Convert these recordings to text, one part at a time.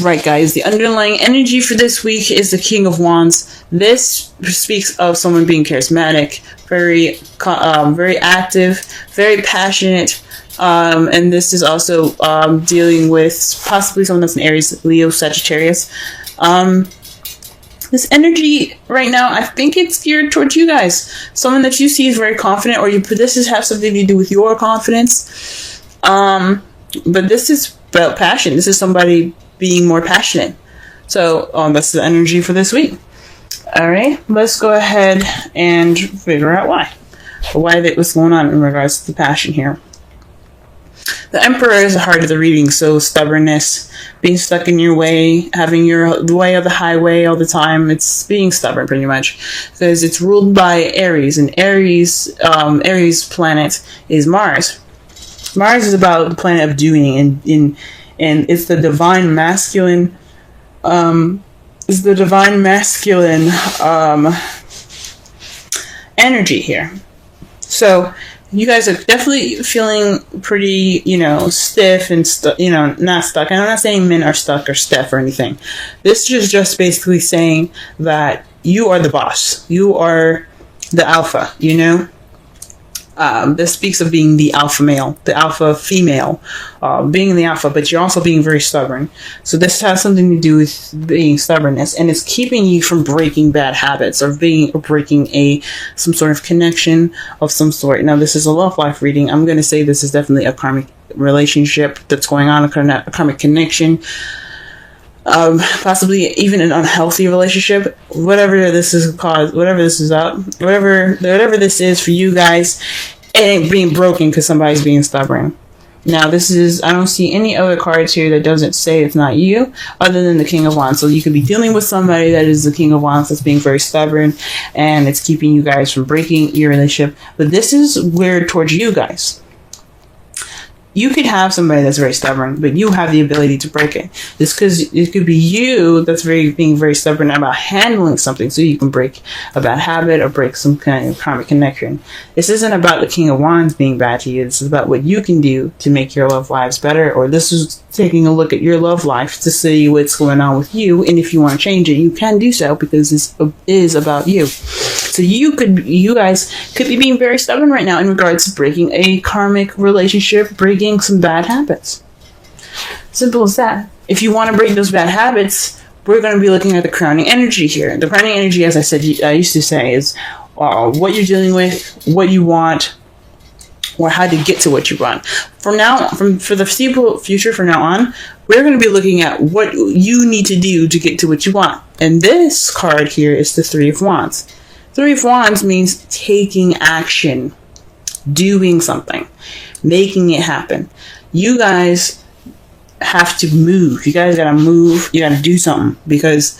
Right, guys, the underlying energy for this week is the King of Wands. This speaks of someone being charismatic, very active, very passionate, and this is also dealing with possibly someone that's an Aries, Leo, Sagittarius. This energy right now, I think it's geared towards you guys. Someone that you see is very confident, or this has something to do with your confidence. But this is about passion. This is somebody being more passionate. So that's the energy for this week. All right, let's go ahead and figure out why what's going on in regards to the passion here. The Emperor is the heart of the reading, so stubbornness, being stuck in your way, having the way of the highway all the time. It's being stubborn, pretty much, because it's ruled by Aries, and Aries planet is Mars. Mars is about the planet of doing, and it's the divine masculine. Energy here. So you guys are definitely feeling pretty, stiff and not stuck. And I'm not saying men are stuck or stiff or anything. This is just basically saying that you are the boss. You are the alpha, This speaks of being the alpha male, the alpha female, being the alpha, but you're also being very stubborn. So this has something to do with being stubbornness, and it's keeping you from breaking bad habits or breaking some sort of connection of some sort. Now, this is a love life reading. I'm going to say this is definitely a karmic relationship that's going on, a karmic connection. Possibly even an unhealthy relationship, whatever this is for you guys, it ain't being broken because somebody's being stubborn. Now, I don't see any other cards here that doesn't say it's not you, other than the King of Wands. So you could be dealing with somebody that is the King of Wands that's being very stubborn, and it's keeping you guys from breaking your relationship. But this is weird towards you guys. You could have somebody that's very stubborn, but you have the ability to break it. It could be you that's being very stubborn about handling something, so you can break a bad habit or break some kind of karmic connection. This isn't about the King of Wands being bad to you. This is about what you can do to make your love lives better, or this is taking a look at your love life to see what's going on with you, and if you want to change it, you can do so, because this is about you. So you guys could be being very stubborn right now in regards to breaking a karmic relationship, breaking some bad habits. Simple as that. If you want to break those bad habits, we're going to be looking at the crowning energy here. The crowning energy, as I used to say, is what you're dealing with, what you want, or how to get to what you want. For the foreseeable future, from now on, we're going to be looking at what you need to do to get to what you want. And this card here is the Three of Wands. Three of Wands means taking action, doing something, making it happen. You guys have to move. You guys gotta move. You gotta do something, because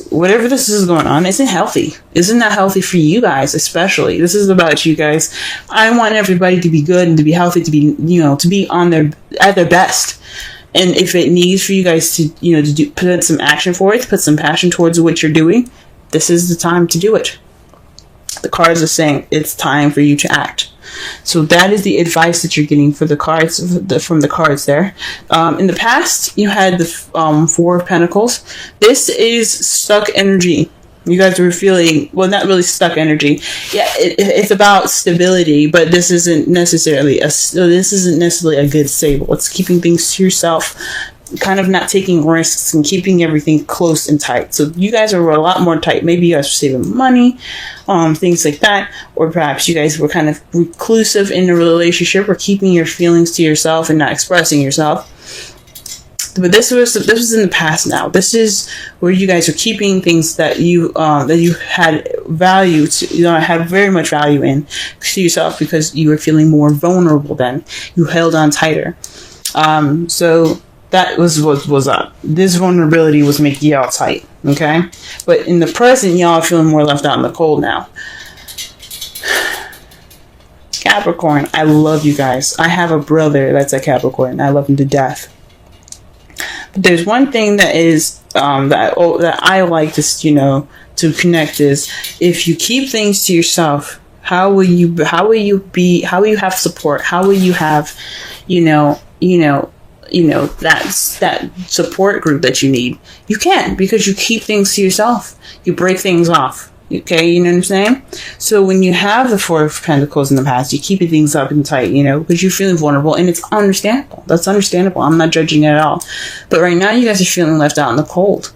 whatever this is going on isn't healthy. Isn't that healthy for you guys, especially? This is about you guys. I want everybody to be good and to be healthy, to be, to be at their best. And if it needs for you guys to, put some action for it, put some passion towards what you're doing, this is the time to do it. The cards are saying it's time for you to act. So that is the advice that you're getting for the cards, from the cards there. In the past, you had the Four of Pentacles. This is stuck energy. You guys were feeling, well, not really stuck energy. Yeah, it's about stability, but this isn't necessarily a good stable. It's keeping things to yourself, kind of not taking risks and keeping everything close and tight. So you guys are a lot more tight. Maybe you guys were saving money, things like that, or perhaps you guys were kind of reclusive in a relationship, or keeping your feelings to yourself and not expressing yourself. But this was in the past now. This is where you guys are keeping things that you had value to, had very much value in to yourself, because you were feeling more vulnerable then. You held on tighter. So that was what was up. This vulnerability was making y'all tight, okay? But in the present, y'all are feeling more left out in the cold now. Capricorn, I love you guys. I have a brother that's a Capricorn. I love him to death. But there's one thing that is that I like to connect is, if you keep things to yourself, how will you have support? How will you have that support group that you need. You can't, because you keep things to yourself. You break things off. Okay, you know what I'm saying? So when you have the Four of Pentacles in the past, you keep things up and tight, because you're feeling vulnerable, and it's understandable. That's understandable. I'm not judging it at all. But right now, you guys are feeling left out in the cold.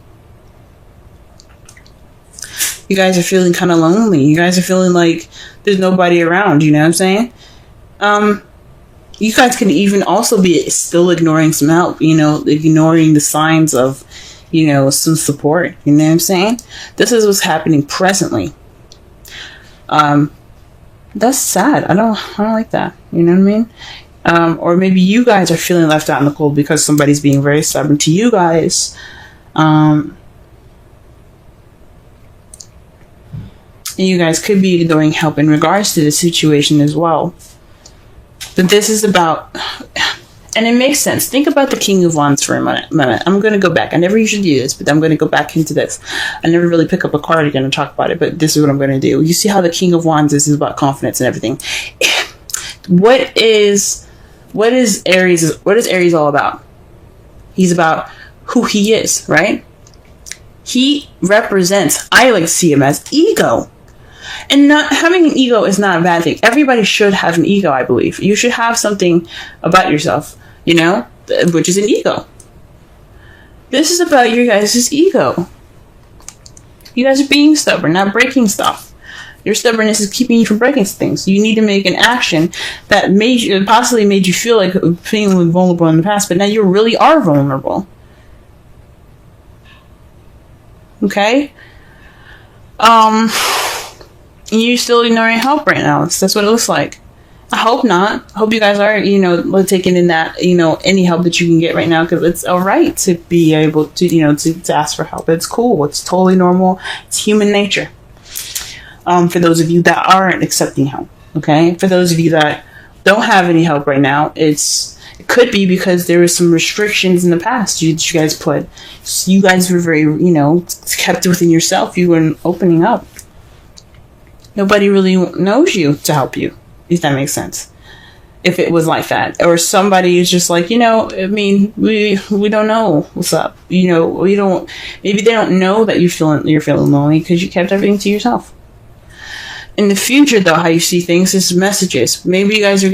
You guys are feeling kind of lonely. You guys are feeling like there's nobody around, you know what I'm saying? You guys could even also be still ignoring some help, ignoring the signs of, some support, you know what I'm saying? This is what's happening presently. That's sad. I don't like that. You know what I mean? Or maybe you guys are feeling left out in the cold because somebody's being very stubborn to you guys. And you guys could be ignoring help in regards to the situation as well. But this is about, and it makes sense. Think about the King of Wands for a minute. I'm going to go back. I never usually do this, but I'm going to go back into this. I never really pick up a card again and talk about it, but this is what I'm going to do. You see how the King of Wands is about confidence and everything. What is Aries all about? He's about who he is, right? He represents, I like to see him as ego. And not having an ego is not a bad thing. Everybody should have an ego, I believe. You should have something about yourself, which is an ego. This is about your guys' ego. You guys are being stubborn, not breaking stuff. Your stubbornness is keeping you from breaking things. You need to make an action that possibly made you feel like feeling vulnerable in the past, but now you really are vulnerable. Okay? You're still ignoring help right now. That's what it looks like. I hope not. I hope you guys are, taking in that, any help that you can get right now, because it's all right to be able to, to ask for help. It's cool. It's totally normal. It's human nature. For those of you that aren't accepting help, okay? For those of you that don't have any help right now, it could be because there were some restrictions in the past you guys put. So you guys were very, kept within yourself. You weren't opening up. Nobody really knows you to help you, if that makes sense. If it was like that. Or somebody is just like, we don't know what's up. Maybe they don't know that you're feeling lonely because you kept everything to yourself. In the future, though, how you see things is messages. Maybe you guys are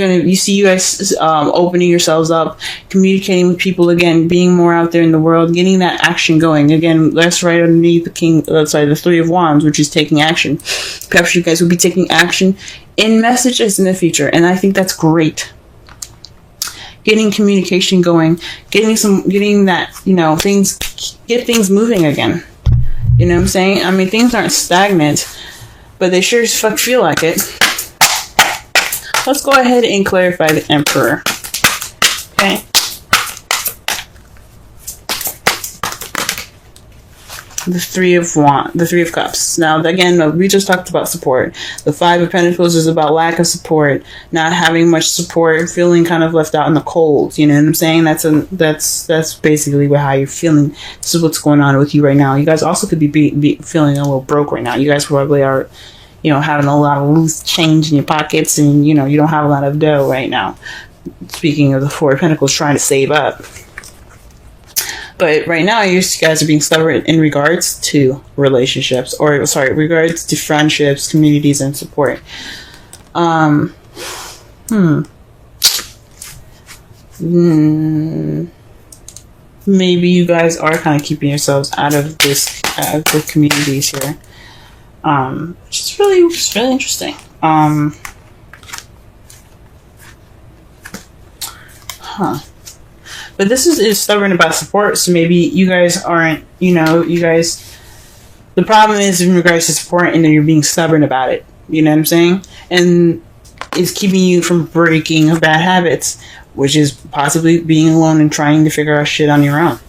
opening yourselves up, communicating with people again, being more out there in the world, getting that action going. Again, that's right underneath the Three of Wands, which is taking action. Perhaps you guys will be taking action in messages in the future, and I think that's great. Getting communication going, getting that, get things moving again. You know what I'm saying? I mean, things aren't stagnant, but they sure as fuck feel like it. Let's go ahead and clarify the Emperor. Okay. The Three of Cups. Now, again, we just talked about support. The Five of Pentacles is about lack of support, not having much support, feeling kind of left out in the cold. You know what I'm saying? That's basically how you're feeling. This is what's going on with you right now. You guys also could be feeling a little broke right now. You guys probably are, having a lot of loose change in your pockets, and you don't have a lot of dough right now. Speaking of the Four of Pentacles, trying to save up. But right now, you guys are being stubborn in regards to relationships, regards to friendships, communities, and support. Maybe you guys are kind of keeping yourselves out of the communities here, which is really interesting. But this is stubborn about support, so maybe you guys aren't, the problem is in regards to support, and then you're being stubborn about it, you know what I'm saying? And it's keeping you from breaking bad habits, which is possibly being alone and trying to figure out shit on your own,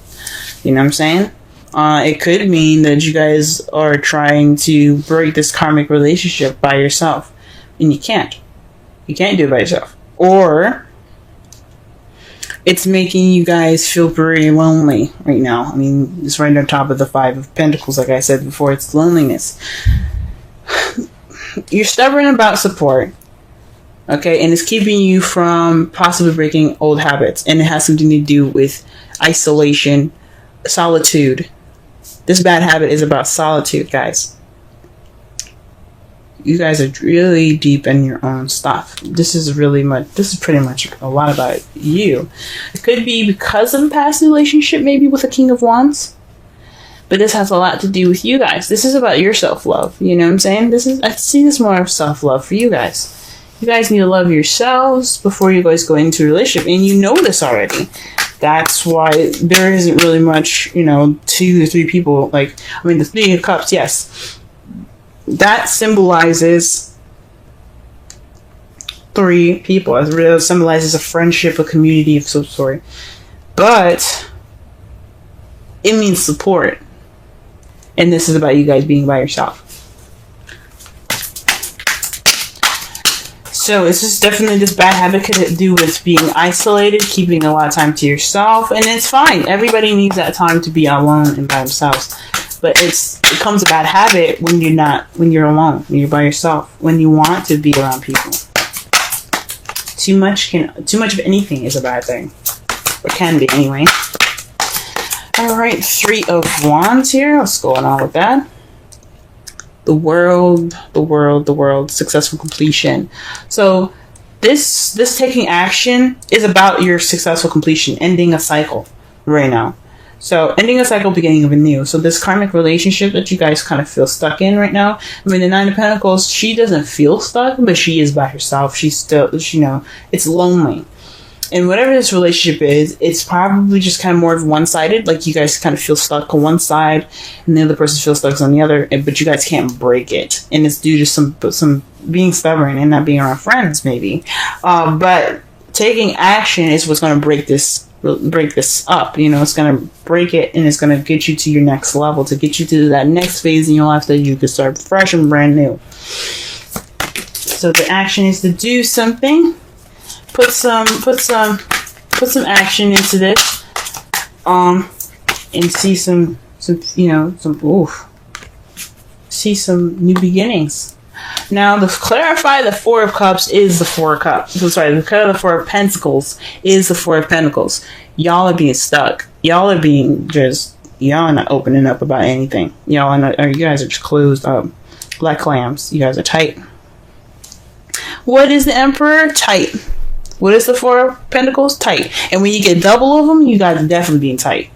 you know what I'm saying? It could mean that you guys are trying to break this karmic relationship by yourself, and you can't do it by yourself. Or it's making you guys feel very lonely right now. I mean, it's right on top of the Five of Pentacles, like I said before. It's loneliness. You're stubborn about support. Okay, and it's keeping you from possibly breaking old habits, and it has something to do with isolation, solitude. This bad habit is about solitude, guys. You guys are really deep in your own stuff. This is pretty much a lot about you. It could be because of a past relationship, maybe with a King of Wands. But this has a lot to do with you guys. This is about your self-love. You know what I'm saying? I see this more of self-love for you guys. You guys need to love yourselves before you guys go into a relationship. And you know this already. That's why there isn't really much, 2 to 3 people. The 3 of Cups, yes. That symbolizes 3 people. It really symbolizes a friendship, a community of some sort. But it means support. And this is about you guys being by yourself. So this is definitely, this bad habit could do with being isolated, keeping a lot of time to yourself, and it's fine. Everybody needs that time to be alone and by themselves. But it becomes a bad habit when you're alone, when you're by yourself, when you want to be around people. Too much of anything is a bad thing. Or can be anyway. Alright, 3 of Wands here. What's going on with that? The world, successful completion. So this taking action is about your successful completion, ending a cycle right now. So ending a cycle, beginning of a new. So this karmic relationship that you guys kind of feel stuck in right now. The 9 of Pentacles, she doesn't feel stuck, but she is by herself. She's still, it's lonely. And whatever this relationship is, it's probably just kind of more of one-sided. Like you guys kind of feel stuck on one side, and the other person feels stuck on the other. But you guys can't break it, and it's due to some being stubborn and not being around friends, maybe. But taking action is what's going to break this up. It's going to break it, and it's going to get you to your next level, to get you to that next phase in your life that you can start fresh and brand new. So the action is to do something. Put some action into this, and see some new beginnings. Now, to clarify, the 4 of Cups is the 4 of Cups. The 4 of Pentacles is the 4 of Pentacles. Y'all are being stuck. Y'all are not opening up about anything. You guys are just closed up like clams. You guys are tight. What is the Emperor? Tight. What is the 4 of Pentacles? Tight. And when you get double of them, you guys are definitely being tight.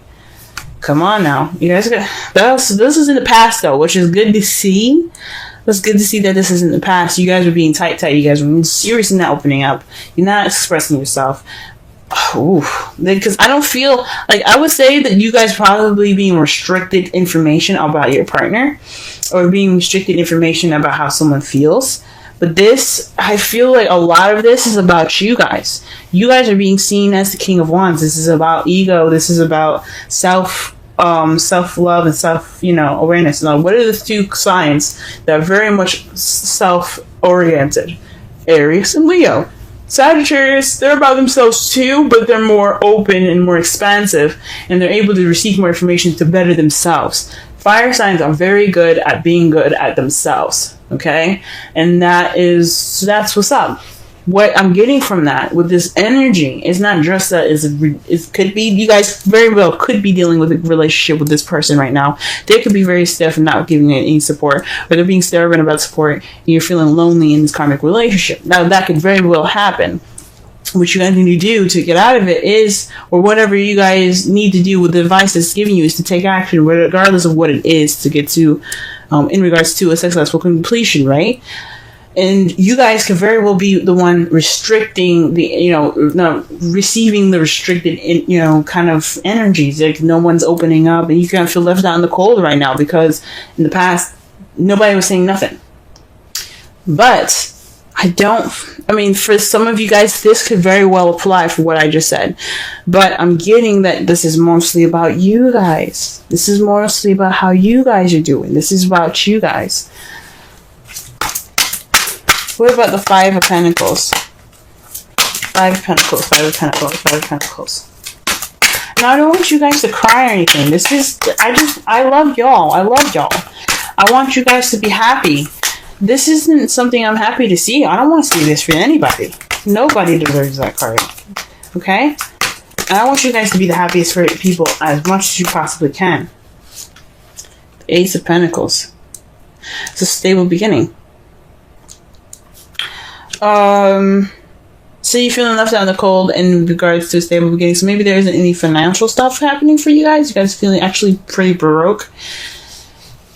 Come on now. You guys this is in the past though, which is good to see. It's good to see that this is in the past. You guys are being tight. You guys are serious in not opening up. You're not expressing yourself. Because I don't feel like, I would say that you guys probably being restricted information about your partner, or being restricted information about how someone feels. But this, I feel like a lot of this is about you guys. You guys are being seen as the King of Wands. This is about ego. This is about self-love and self-awareness. Now, what are the 2 signs that are very much self-oriented? Aries and Leo. Sagittarius, they're about themselves too, but they're more open and more expansive, and they're able to receive more information to better themselves. Fire signs are very good at being good at themselves. Okay, and that's what's up. What I'm getting from that with this energy is not just that it could be, you guys very well could be dealing with a relationship with this person right now. They could be very stiff and not giving it any support, or they're being stubborn about support, and you're feeling lonely in this karmic relationship. Now that could very well happen. What you guys need to do to get out of it is, or whatever you guys need to do with the advice it's giving you, is to take action regardless of what it is, to get to in regards to a successful completion, right? And you guys can very well be the one restricting receiving the restricted, kind of energies. Like no one's opening up, and you kind of feel left out in the cold right now because in the past nobody was saying nothing. But for some of you guys, this could very well apply for what I just said. But I'm getting that this is mostly about you guys. This is mostly about how you guys are doing. This is about you guys. What about the 5 of Pentacles? 5 of Pentacles. Now, I don't want you guys to cry or anything. I love y'all. I want you guys to be happy. this isn't something I'm happy to see. I don't want to see this for anybody. Nobody deserves that card. Okay? And I want you guys to be the happiest for people as much as you possibly can. The Ace of Pentacles. It's a stable beginning. So you're feeling left out in the cold in regards to a stable beginning. So maybe there isn't any financial stuff happening for you guys. You guys feeling actually pretty broke.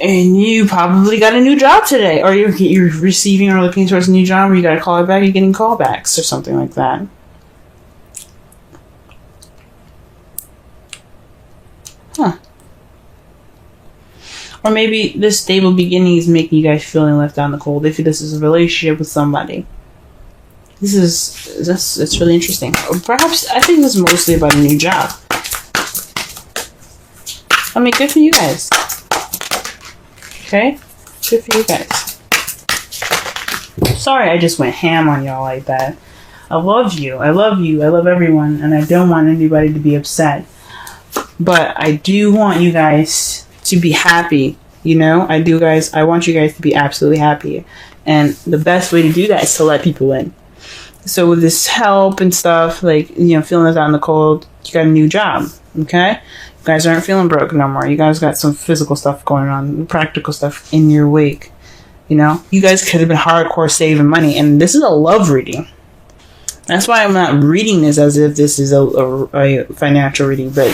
And you probably got a new job today. Or you're receiving or looking towards a new job, or you got a call back, you're getting callbacks or something like that. Huh. Or maybe this stable beginning is making you guys feeling left out in the cold. If this is a relationship with somebody. That's really interesting. Or perhaps, I think this is mostly about a new job. I mean, good for you guys. Okay? Good for you guys. Sorry I just went ham on y'all like that. I love you. I love you. I love everyone. And I don't want anybody to be upset. But I do want you guys to be happy. You know? I want you guys to be absolutely happy. And the best way to do that is to let people in. So with this help and stuff, like, you know, feeling out in the cold, you got a new job, okay? You guys aren't feeling broke no more. You guys got some physical stuff going on, practical stuff in your wake, you know? You guys could have been hardcore saving money, and this is a love reading. That's why I'm not reading this as if this is a financial reading, but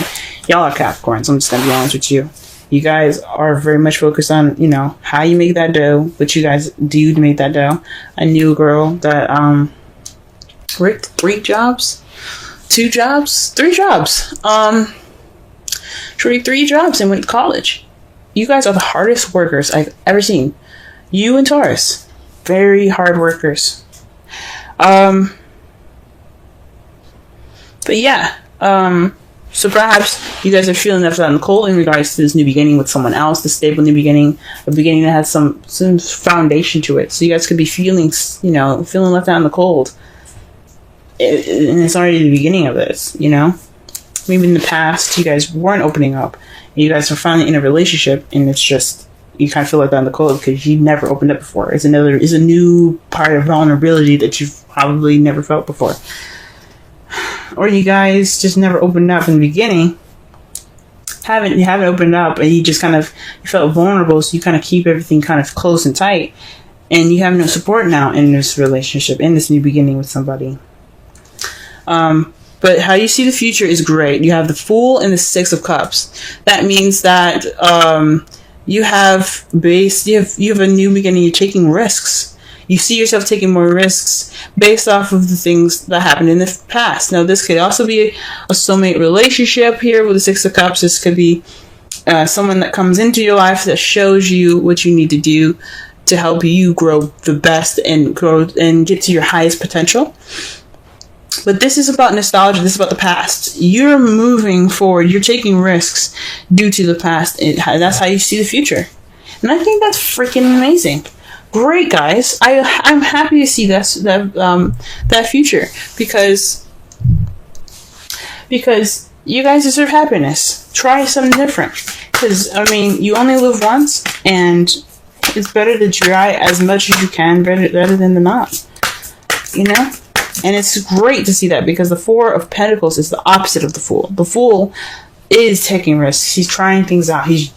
y'all are Capricorns. I'm just going to be honest with you. You guys are very much focused on, you know, how you make that dough, what you guys do to make that dough. I knew a girl that, worked 3 jobs, 2 jobs, 3 jobs. She worked 3 jobs and went to college. You guys are the hardest workers I've ever seen. You and Taurus, very hard workers. But yeah, so perhaps you guys are feeling left out in the cold in regards to this new beginning with someone else, the stable new beginning, a beginning that has some foundation to it. So you guys could be feeling, you know, feeling left out in the cold. And it's already the beginning of this, you know? Maybe in the past, you guys weren't opening up. And you guys are finally in a relationship, and it's just, you kind of feel like that in the cold because you never opened up before. It's a new part of vulnerability that you've probably never felt before. Or you guys just never opened up in the beginning. You haven't opened up, and you just kind of, you felt vulnerable, so you kind of keep everything kind of close and tight. And you have no support now in this relationship, in this new beginning with somebody. But how you see the future is great. You have the Fool and the 6 of Cups. That means that you have a new beginning. You're taking risks. You see yourself taking more risks based off of the things that happened in the past. Now, this could also be a soulmate relationship here with the 6 of Cups. This could be someone that comes into your life that shows you what you need to do to help you grow the best and grow and get to your highest potential. But this is about nostalgia. This is about the past. You're moving forward. You're taking risks due to the past. And that's how you see the future. And I think that's freaking amazing. Great, guys. I'm happy to see that future because you guys deserve happiness. Try something different. Because, I mean, you only live once, and it's better to try as much as you can rather than the not. You know? And it's great to see that because the 4 of Pentacles is the opposite of the Fool. The Fool is taking risks. He's trying things out. He's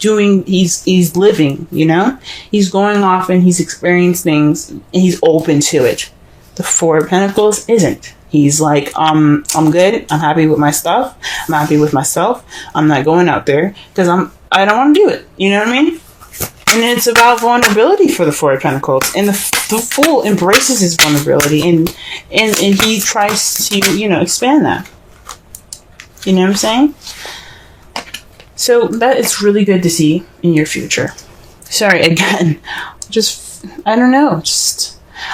living, you know? He's going off and he's experiencing things and he's open to it. The 4 of Pentacles isn't. He's like, I'm good. I'm happy with my stuff. I'm happy with myself. I'm not going out there because I don't want to do it. You know what I mean? And it's about vulnerability for the 4 of Pentacles. And the Fool embraces his vulnerability and he tries to, you know, expand that. You know what I'm saying? So that is really good to see in your future. Sorry, again. I don't know.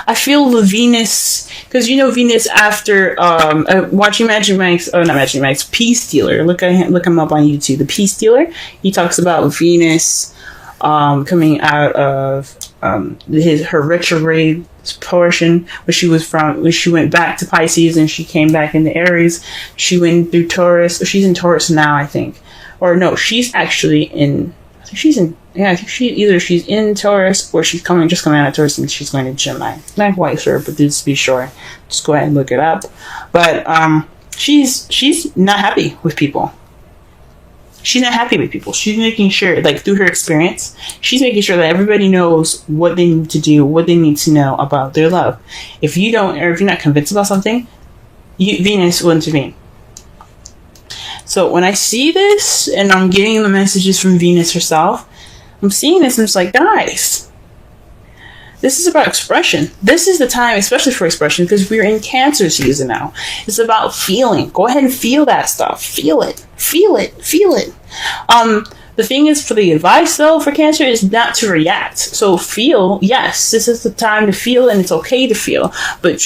I feel the Venus, because you know Venus after watching Magic Mike's, not Magic Mike's, Peace Stealer. Look him up on YouTube. The Peace Stealer. He talks about Venus coming out of her retrograde portion where she went back to Pisces and she came back into Aries. She went through Taurus. She's in Taurus now, I think. Or no, she's actually in Yeah, I think she's in Taurus or she's just coming out of Taurus and she's going to Gemini. Not quite sure, but just be sure. Just go ahead and look it up. But she's not happy with people. She's not happy with people. She's making sure, like through her experience, she's making sure that everybody knows what they need to do, what they need to know about their love. If you don't, or if you're not convinced about something, Venus will intervene. So when I see this and I'm getting the messages from Venus herself, I'm seeing this and it's like, guys, this is about expression. This is the time, especially for expression, because we're in Cancer season now. It's about feeling. Go ahead and feel that stuff. Feel it. Feel it. Feel it. The thing is, for the advice though for Cancer is not to react. So feel, yes, this is the time to feel, and it's okay to feel, but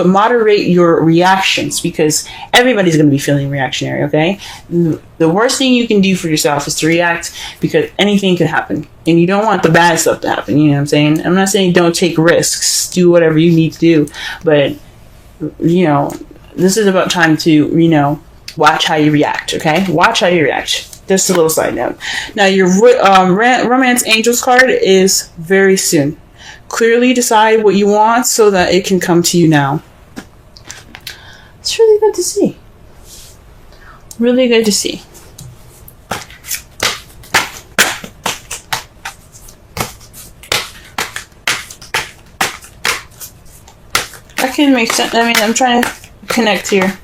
moderate your reactions, because everybody's going to be feeling reactionary. Okay, the worst thing you can do for yourself is to react, because anything can happen, and you don't want the bad stuff to happen. You know what I'm saying? I'm not saying don't take risks, do whatever you need to do, but this is about time to watch how you react. Okay, watch how you react. Just a little side note. Now, your Romance Angels card is very soon. Clearly decide what you want so that it can come to you now. It's really good to see. Really good to see. That can make sense. I mean, I'm trying to connect here.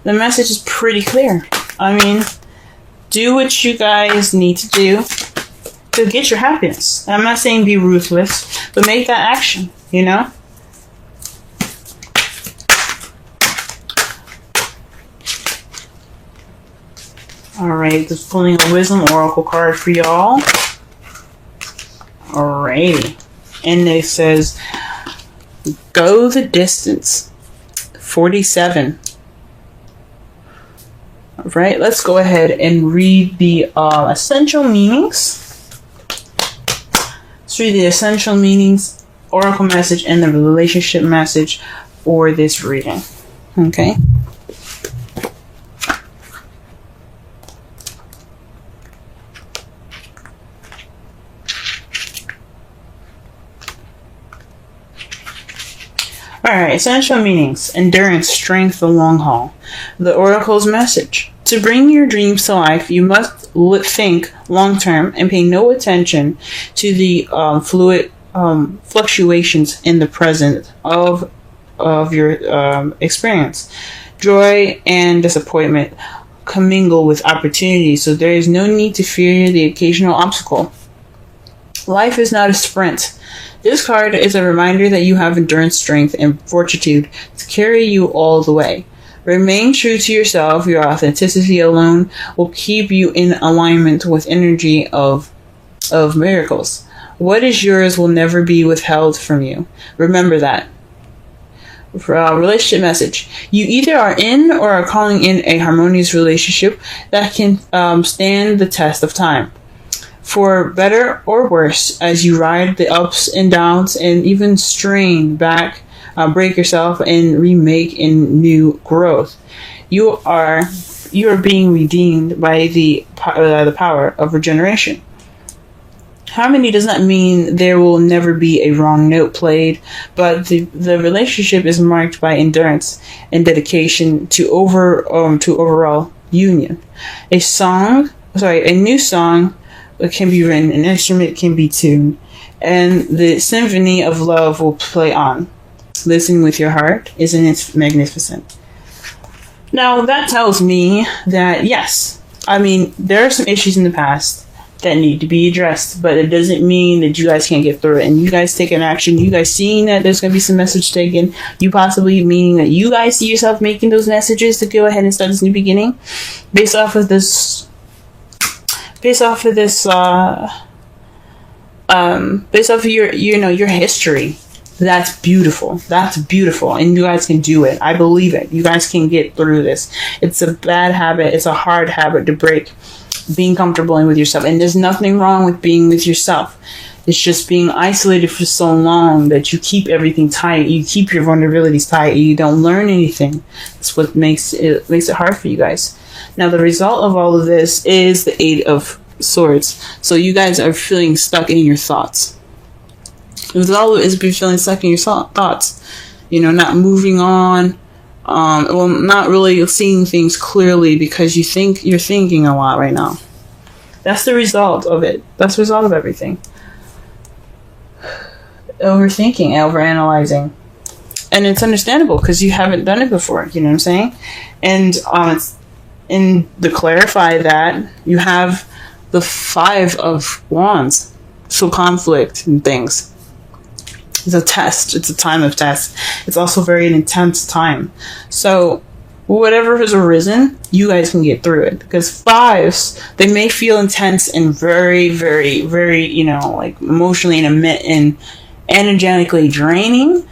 The message is pretty clear. I mean, do what you guys need to do to get your happiness. I'm not saying be ruthless, but make that action, Alright, just pulling a Wisdom Oracle card for y'all. Alrighty. And it says, go the distance. 47. Right, let's go ahead and read the essential meanings. Let's read the essential meanings, oracle message, and the relationship message for this reading. Okay. Alright, essential meanings. Endurance, strength, the long haul. The oracle's message. To bring your dreams to life, you must think long term and pay no attention to the fluid fluctuations in the present of your experience. Joy and disappointment commingle with opportunity, so there is no need to fear the occasional obstacle. Life is not a sprint. This card is a reminder that you have endurance, strength, and fortitude to carry you all the way. Remain true to yourself. Your authenticity alone will keep you in alignment with energy of miracles. What is yours will never be withheld from you. Remember that. Relationship message. You either are in or are calling in a harmonious relationship that can stand the test of time. For better or worse, as you ride the ups and downs and even strain back, break yourself and remake in new growth, you are being redeemed by the power of regeneration. Harmony does not mean there will never be a wrong note played, but the relationship is marked by endurance and dedication to overall union. A new song can be written, an instrument can be tuned, and the symphony of love will play on. Listen with your heart. Isn't it magnificent? Now, that tells me that, yes, I mean, there are some issues in the past that need to be addressed, but it doesn't mean that you guys can't get through it. And you guys taking action, you guys seeing that there's going to be some message taken, you possibly meaning that you guys see yourself making those messages to go ahead and start this new beginning based off of your history. That's beautiful, and you guys can do it. I believe it. You guys can get through this. It's a bad habit, it's a hard habit to break, being comfortable with yourself, and there's nothing wrong with being with yourself. It's just being isolated for so long that you keep everything tight, you keep your vulnerabilities tight, and you don't learn anything. That's what makes it hard for you guys. Now, the result of all of this is the Eight of Swords. So you guys are feeling stuck in your thoughts. It's always been feeling stuck in your thoughts. You know, not moving on. Not really seeing things clearly because you're thinking a lot right now. That's the result of it. That's the result of everything. Overthinking, overanalyzing. And it's understandable because you haven't done it before. You know what I'm saying? And to clarify that, you have the 5 of Wands. So conflict and things. It's a test. It's a time of test. It's also very an intense time. So whatever has arisen, you guys can get through it. Because 5s, they may feel intense and very, very, very, you know, like emotionally and energetically draining.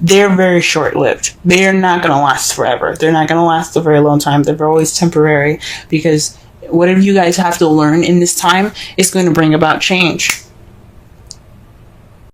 They're very short-lived. They're not going to last forever. They're not going to last a very long time. They're always temporary because whatever you guys have to learn in this time is going to bring about change.